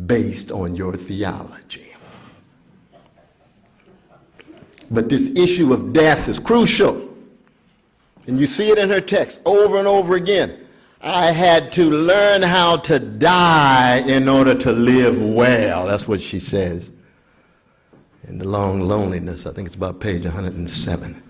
based on your theology. But this issue of death is crucial. And you see it in her text over and over again. I had to learn how to die in order to live well. That's what she says in The Long Loneliness. I think it's about page 107.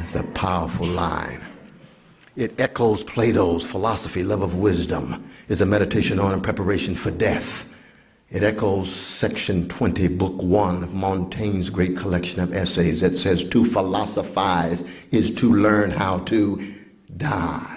It's a powerful line. It echoes Plato's philosophy, love of wisdom, is a meditation on and preparation for death. It echoes section 20, book 1 of Montaigne's great collection of essays that says to philosophize is to learn how to die.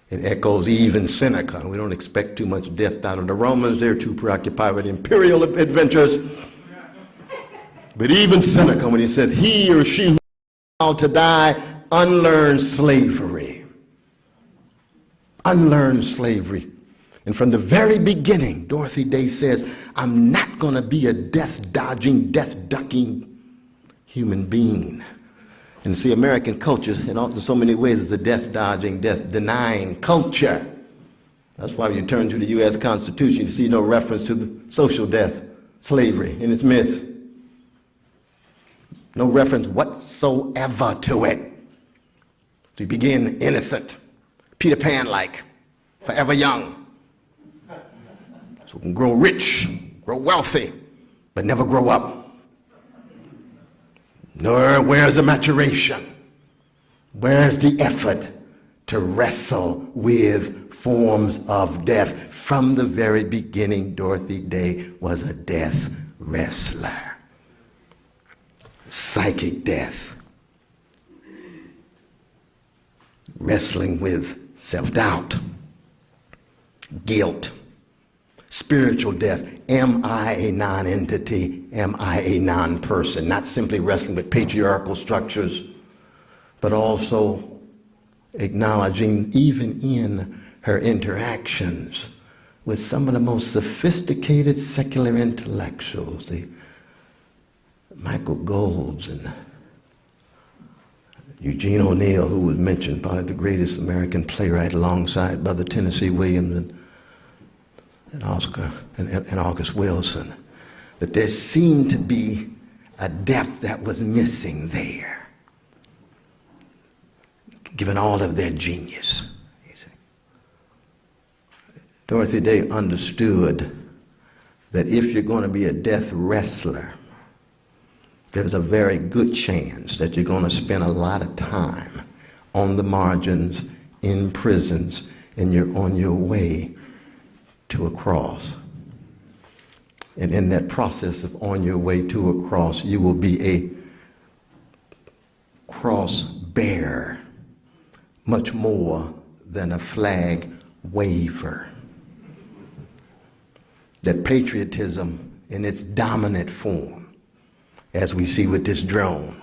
It echoes even Seneca. We don't expect too much death out of the Romans. They're too preoccupied with imperial adventures. But even Seneca, when he said he or she who knows how to die, unlearned slavery. Unlearned slavery. And from the very beginning, Dorothy Day says, I'm not going to be a death-dodging, death-ducking human being. And see, American culture, in so many ways, is a death-dodging, death-denying culture. That's why when you turn to the U.S. Constitution, you see no reference to the social death, slavery, in its myth. No reference whatsoever to it. So you begin innocent, Peter Pan-like, forever young. So we can grow rich, grow wealthy, but never grow up. Nor where's the maturation? Where's the effort to wrestle with forms of death? From the very beginning, Dorothy Day was a death wrestler. Psychic death. Wrestling with self-doubt, guilt, spiritual death. Am I a non-entity? Am I a non-person? Not simply wrestling with patriarchal structures, but also acknowledging, even in her interactions with some of the most sophisticated secular intellectuals, the Michael Golds and Eugene O'Neill, who was mentioned, probably the greatest American playwright alongside Brother Tennessee Williams and August Wilson, that there seemed to be a depth that was missing there, given all of their genius. Dorothy Day understood that if you're going to be a death wrestler, there's a very good chance that you're going to spend a lot of time on the margins, in prisons, and you're on your way to a cross. And in that process of on your way to a cross, you will be a cross bearer, much more than a flag waver. That patriotism in its dominant form, as we see with this drone,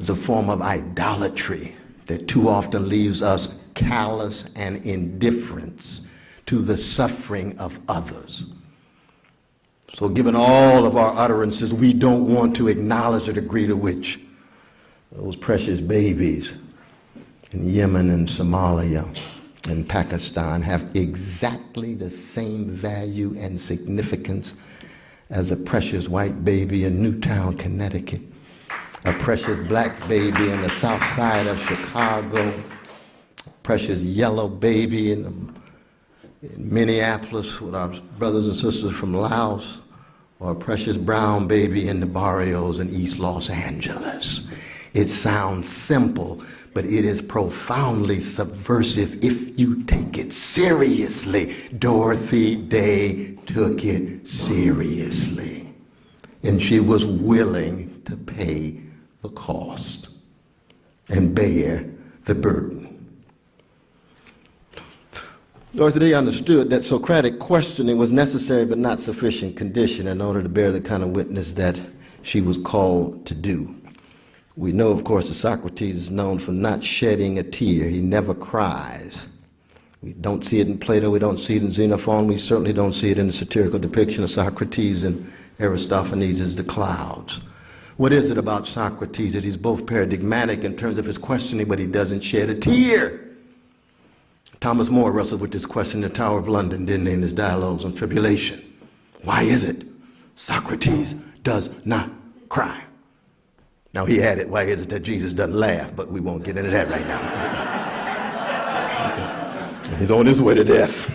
is a form of idolatry that too often leaves us callous and indifferent to the suffering of others. So given all of our utterances, we don't want to acknowledge the degree to which those precious babies in Yemen and Somalia and Pakistan have exactly the same value and significance as a precious white baby in Newtown, Connecticut, a precious black baby in the south side of Chicago, a precious yellow baby in Minneapolis with our brothers and sisters from Laos, or a precious brown baby in the barrios in East Los Angeles. It sounds simple, but it is profoundly subversive if you take it seriously. Dorothy Day took it seriously, and she was willing to pay the cost and bear the burden. Dorothy Day understood that Socratic questioning was necessary but not sufficient condition in order to bear the kind of witness that she was called to do. We know, of course, that Socrates is known for not shedding a tear. He never cries. We don't see it in Plato, we don't see it in Xenophon, we certainly don't see it in the satirical depiction of Socrates and Aristophanes' The Clouds. What is it about Socrates that he's both paradigmatic in terms of his questioning, but he doesn't shed a tear? Thomas More wrestled with this question in the Tower of London, didn't he, in his dialogues on tribulation. Why is it Socrates does not cry? Now he added, why is it that Jesus doesn't laugh? But we won't get into that right now. He's on his way to death.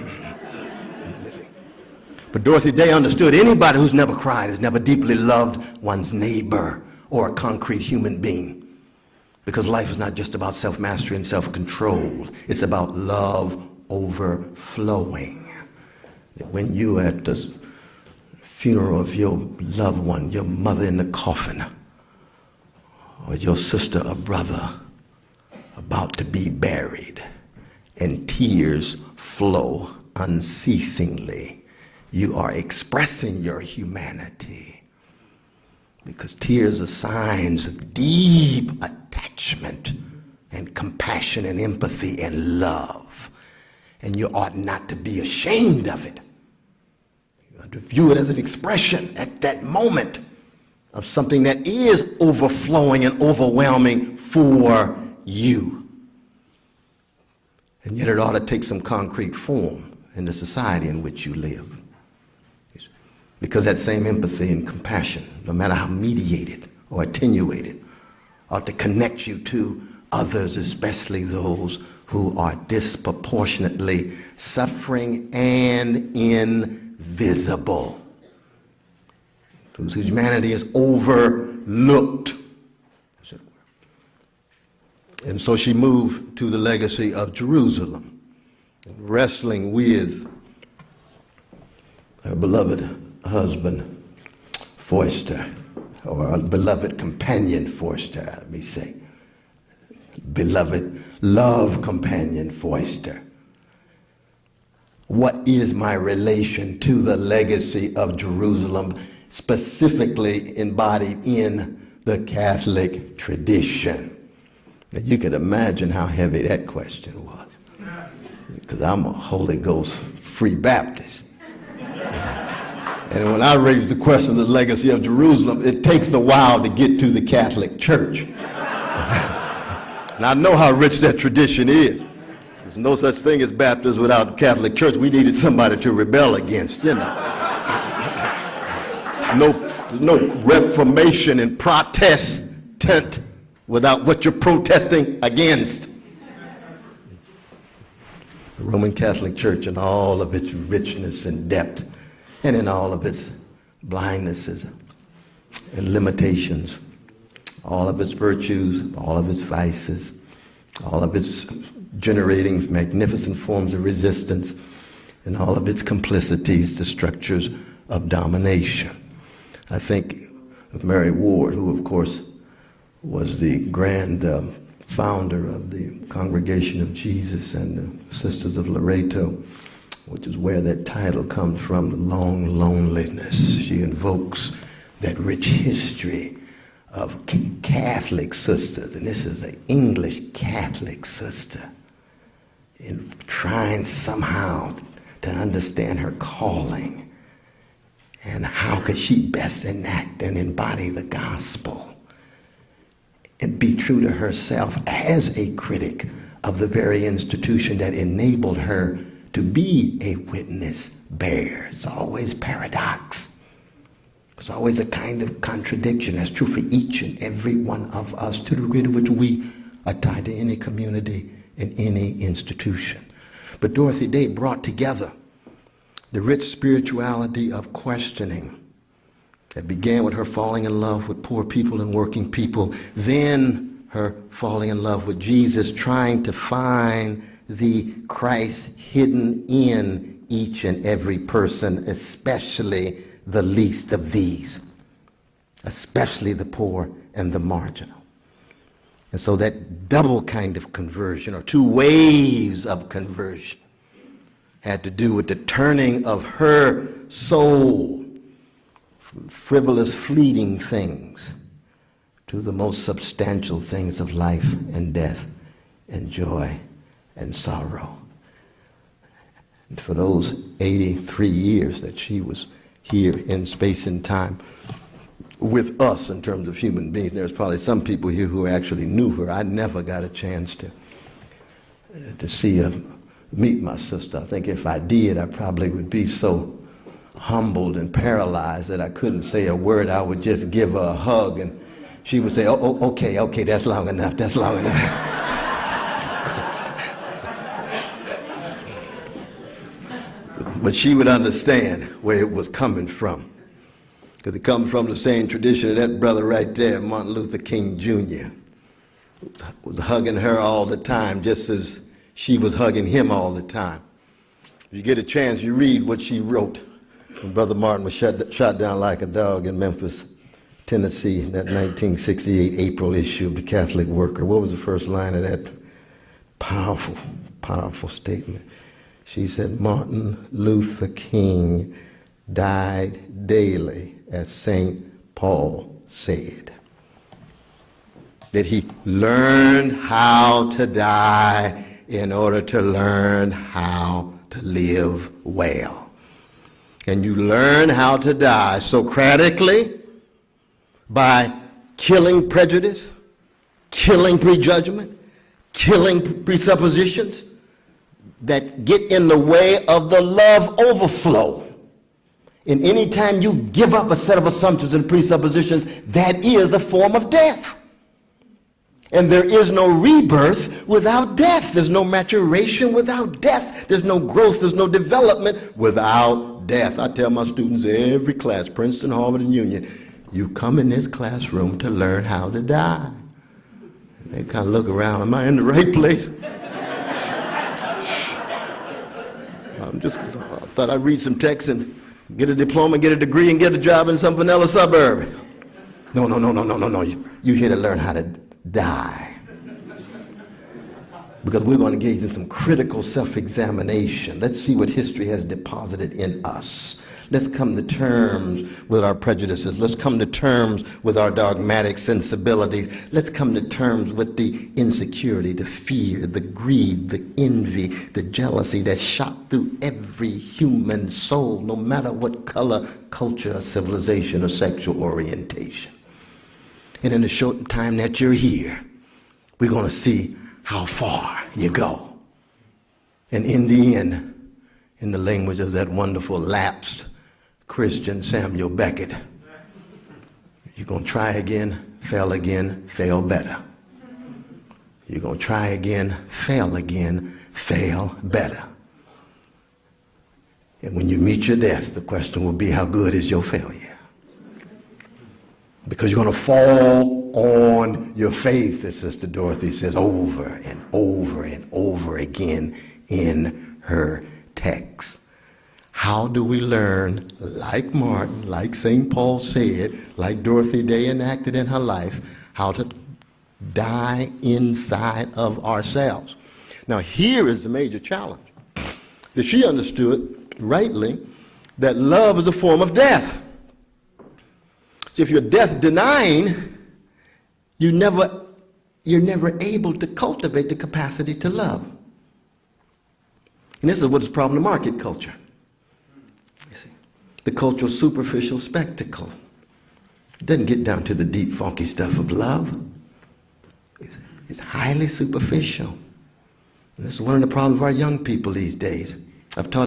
But Dorothy Day understood anybody who's never cried has never deeply loved one's neighbor or a concrete human being. Because life is not just about self-mastery and self-control. It's about love overflowing. When you at the funeral of your loved one, your mother in the coffin, or your sister or brother about to be buried, and tears flow unceasingly, you are expressing your humanity. Because tears are signs of deep attachment and compassion and empathy and love. And you ought not to be ashamed of it. You ought to view it as an expression at that moment of something that is overflowing and overwhelming for you. And yet it ought to take some concrete form in the society in which you live. Because that same empathy and compassion, no matter how mediated or attenuated, ought to connect you to others, especially those who are disproportionately suffering and invisible, whose humanity is overlooked. And so she moved to the legacy of Jerusalem, wrestling with her beloved husband, Forster, or a beloved companion, Forster, let me say. Beloved love companion, Forster. What is my relation to the legacy of Jerusalem, specifically embodied in the Catholic tradition? And you can imagine how heavy that question was, because I'm a Holy Ghost Free Baptist. And when I raise the question of the legacy of Jerusalem, it takes a while to get to the Catholic Church. And I know how rich that tradition is. There's no such thing as Baptists without the Catholic Church. We needed somebody to rebel against, you know. No reformation and protestant without what you're protesting against. The Roman Catholic Church in all of its richness and depth, and in all of its blindnesses and limitations, all of its virtues, all of its vices, all of its generating magnificent forms of resistance, and all of its complicities to structures of domination. I think of Mary Ward, who of course was the grand founder of the Congregation of Jesus and the Sisters of Loreto, which is where that title comes from, the long loneliness. She invokes that rich history of Catholic sisters, and this is an English Catholic sister, in trying somehow to understand her calling and how could she best enact and embody the gospel and be true to herself as a critic of the very institution that enabled her to be a witness bearer. It's always paradox. It's always a kind of contradiction. That's true for each and every one of us to the degree to which we are tied to any community and any institution. But Dorothy Day brought together the rich spirituality of questioning that began with her falling in love with poor people and working people, then her falling in love with Jesus, trying to find the Christ hidden in each and every person, especially the least of these, especially the poor and the marginal. And so that double kind of conversion, or two waves of conversion, had to do with the turning of her soul from frivolous, fleeting things to the most substantial things of life and death and joy and sorrow. And for those 83 years that she was here in space and time with us in terms of human beings, there's probably some people here who actually knew her. I never got a chance to see a meet my sister. I think if I did, I probably would be so humbled and paralyzed that I couldn't say a word. I would just give her a hug, and she would say, oh, okay, that's long enough, that's long enough. But she would understand where it was coming from, because it comes from the same tradition of that brother right there, Martin Luther King Jr., was hugging her all the time, just as she was hugging him all the time. If you get a chance, you read what she wrote when Brother Martin was shot down like a dog in Memphis, Tennessee, that 1968 April issue of the Catholic Worker. What was the first line of that powerful, powerful statement? She said, Martin Luther King died daily, as St. Paul said. That he learned how to die in order to learn how to live well. And you learn how to die Socratically by killing prejudice, killing prejudgment, killing presuppositions that get in the way of the love overflow. And anytime you give up a set of assumptions and presuppositions, that is a form of death. And there is no rebirth without death. There's no maturation without death. There's no growth. There's no development without death. I tell my students every class, Princeton, Harvard, and Union, you come in this classroom to learn how to die. They kind of look around, am I in the right place? I thought I'd read some text and get a diploma, get a degree, and get a job in some vanilla suburb. No. You're here to learn how to die. Because we're going to engage in some critical self-examination. Let's see what history has deposited in us. Let's come to terms with our prejudices. Let's come to terms with our dogmatic sensibilities. Let's come to terms with the insecurity, the fear, the greed, the envy, the jealousy that shot through every human soul, no matter what color, culture, civilization, or sexual orientation. And in the short time that you're here, we're going to see how far you go. And in the end, in the language of that wonderful lapsed Christian Samuel Beckett, you're going to try again, fail better. You're going to try again, fail better. And when you meet your death, the question will be, how good is your failure? Because you're going to fall on your faith, as Sister Dorothy says, over and over and over again in her text. How do we learn, like Martin, like St. Paul said, like Dorothy Day enacted in her life, how to die inside of ourselves? Now, here is the major challenge. That she understood, rightly, that love is a form of death. So if you're death denying, you're never able to cultivate the capacity to love. And this is what's the problem in market culture. The cultural superficial spectacle. It doesn't get down to the deep, funky stuff of love. It's highly superficial. And this is one of the problems of our young people these days. I've taught